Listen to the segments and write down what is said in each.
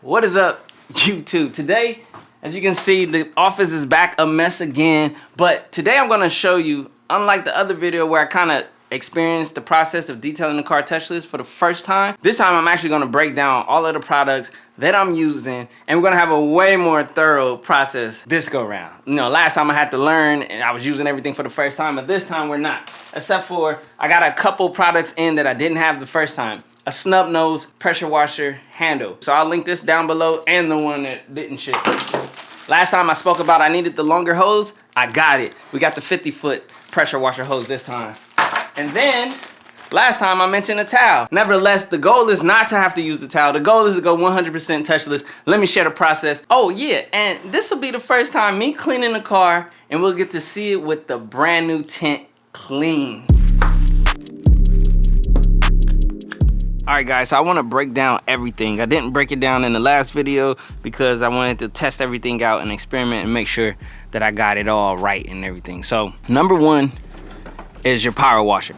What is up, YouTube? Today, as you can see, the office is back a mess again, but today I'm gonna show you, unlike the other video where I kind of experienced the process of detailing the car touchless for the first time, this time I'm actually gonna break down all of the products that I'm using, and we're gonna have a way more thorough process this go round. You know, last time I had to learn and I was using everything for the first time, but this time we're not. Except for, I got a couple products in that I didn't have the first time. A snub nose pressure washer handle. So I'll link this down below and the one that didn't ship. Last time I spoke about I needed the longer hose, I got it. We got the 50-foot pressure washer hose this time. And then, last time I mentioned a towel. Nevertheless, the goal is not to have to use the towel. The goal is to go 100% touchless. Let me share the process. Oh yeah, and this will be the first time me cleaning the car, and we'll get to see it with the brand new tint clean. Alright guys, so I want to break down everything. I didn't break it down in the last video because I wanted to test everything out and experiment and make sure that I got it all right and everything. So, number one is your power washer.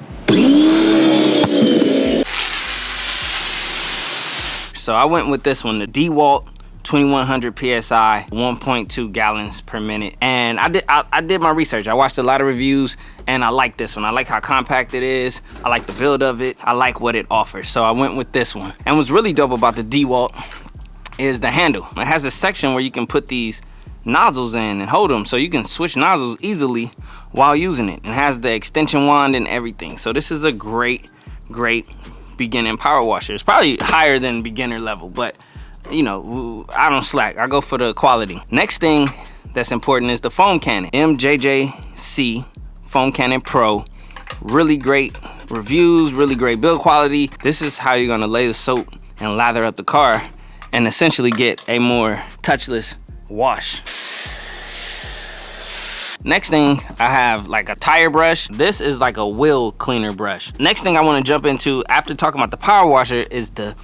So I went with this one, the DeWalt 2100 PSI, 1.2 gallons per minute. And I did my research. I watched a lot of reviews and I like this one. I like how compact it is. I like the build of it. I like what it offers. So I went with this one. And what's really dope about the DeWalt is the handle. It has a section where you can put these nozzles in and hold them so you can switch nozzles easily while using it. It has the extension wand and everything. So this is a great beginning power washer. It's probably higher than beginner level, but you know, I don't slack. I go for the quality. Next thing that's important is the foam cannon. MJJC foam cannon Pro. Really great reviews, really great build quality. This is how you're gonna lay the soap and lather up the car and essentially get a more touchless wash. Next thing, I have like a tire brush. This is like a wheel cleaner brush. Next thing I want to jump into after talking about the power washer is the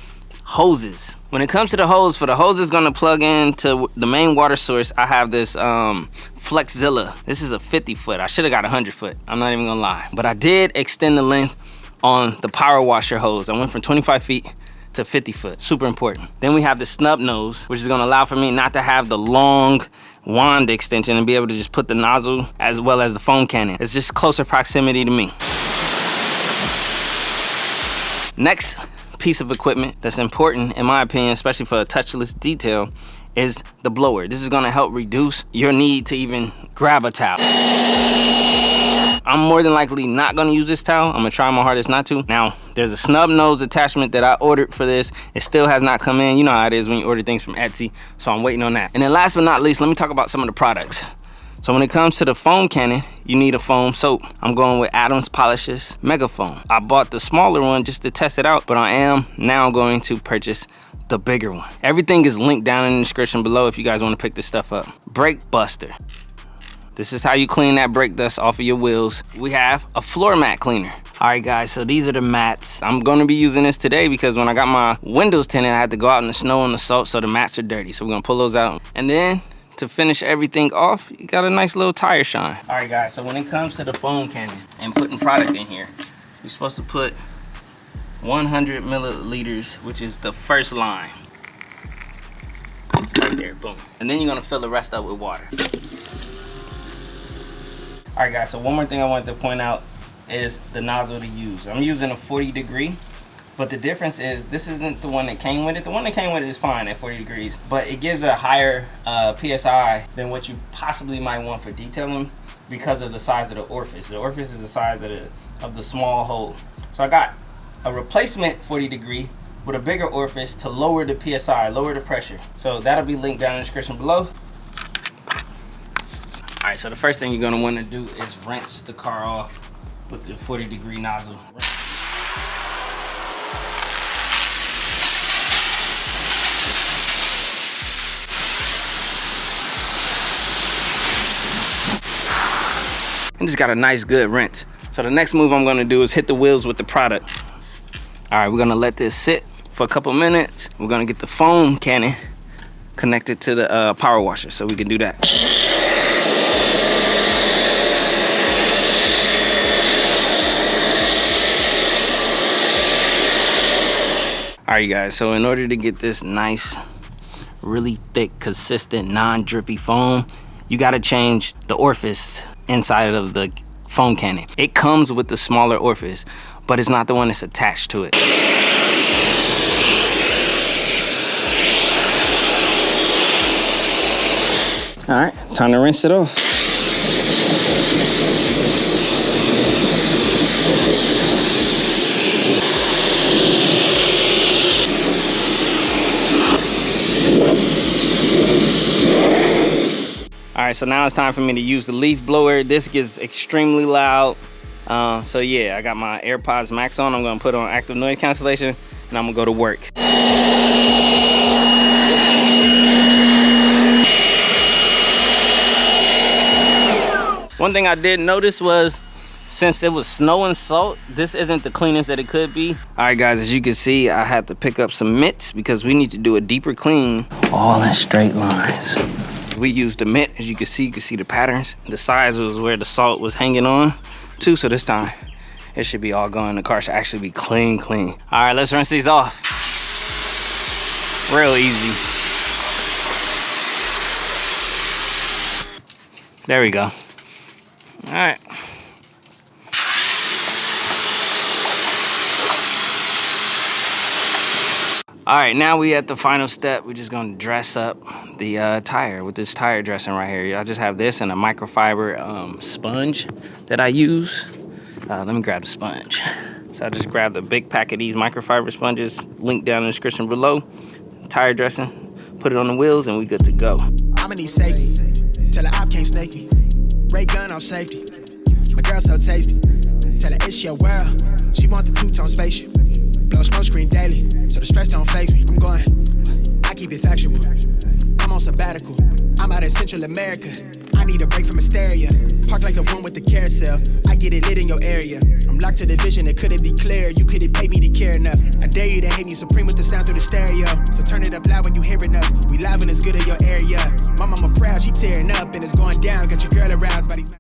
hoses. When it comes to the hose, for the hose is gonna plug into the main water source, I have this Flexzilla. This is a 50-foot. I should have got a 100-foot. I'm not even gonna lie. But I did extend the length on the power washer hose. I went from 25 feet to 50-foot. Super important. Then we have the snub nose, which is gonna allow for me not to have the long wand extension and be able to just put the nozzle as well as the foam cannon. It's just closer proximity to me. Next piece of equipment that's important in my opinion, especially for a touchless detail, is the blower. This is gonna help reduce your need to even grab a towel. I'm more than likely not gonna use this towel. I'm gonna try my hardest not to. Now, there's a snub nose attachment that I ordered for this. It still has not come in. You know how it is when you order things from Etsy, so I'm waiting on that. And then last but not least, let me talk about some of the products. So when it comes to the foam cannon, you need a foam soap. I'm going with Adams Polish's Mega Foam. I bought the smaller one just to test it out, but I am now going to purchase the bigger one. Everything is linked down in the description below if you guys want to pick this stuff up. Brake Buster. This is how you clean that brake dust off of your wheels. We have a floor mat cleaner. All right guys, so these are the mats. I'm gonna be using this today because when I got my windows tinted, I had to go out in the snow and the salt, so the mats are dirty. So we're gonna pull those out. And then to finish everything off, you got a nice little tire shine. All right guys, so when it comes to the foam cannon and putting product in here, you're supposed to put 100 milliliters, which is the first line. Right there, boom. And then you're gonna fill the rest up with water. All right guys, so one more thing I wanted to point out is the nozzle to use. I'm using a 40 degree, but the difference is this isn't the one that came with it. The one that came with it is fine at 40 degrees, but it gives a higher PSI than what you possibly might want for detailing because of the size of the orifice. The orifice is the size of the small hole. So I got a replacement 40 degree with a bigger orifice to lower the PSI, lower the pressure. So that'll be linked down in the description below. All right, so the first thing you're gonna wanna do is rinse the car off with the 40 degree nozzle. And just got a nice good rinse. So the next move I'm gonna do is hit the wheels with the product. All right, we're gonna let this sit for a couple minutes. We're gonna get the foam cannon connected to the power washer so we can do that. All right, you guys, so in order to get this nice really thick, consistent, non-drippy foam, you gotta change the orifice inside of the foam cannon. It comes with the smaller orifice, but it's not the one that's attached to it. All right, time to rinse it off. All right, so now it's time for me to use the leaf blower. This gets extremely loud. So yeah, I got my AirPods Max on. I'm gonna put on active noise cancellation and I'm gonna go to work. One thing I did notice was, since it was snow and salt, this isn't the cleanest that it could be. All right, guys, as you can see, I had to pick up some mitts because we need to do a deeper clean. All in straight lines. We used the mitt, as you can see the patterns. The size was where the salt was hanging on too, so this time it should be all gone. The car should actually be clean. All right, let's rinse these off. Real easy. There we go. All right. All right, now we at the final step. We're just gonna dress up the tire with this tire dressing right here. I just have this and a microfiber sponge that I use. Let me grab the sponge. So I just grabbed a big pack of these microfiber sponges, link down in the description below. Tire dressing, put it on the wheels, and we good to go. I'ma need safety, tell her I can't snake me. Ray gun on safety, my girl so tasty. Tell her it's your world, she want the two-tone spaceship. Blow smoke screen daily, so the stress don't faze me. I'm going, I keep it factual. I'm on sabbatical, I'm out in Central America. I need a break from hysteria. Park like the one with the carousel. I get it lit in your area. I'm locked to the vision, it couldn't be clear. You couldn't pay me to care enough. I dare you to hate me supreme with the sound through the stereo. So turn it up loud when you hearing us. We live and it's good in your area. My mama proud, she tearing up and it's going down. Got your girl aroused by these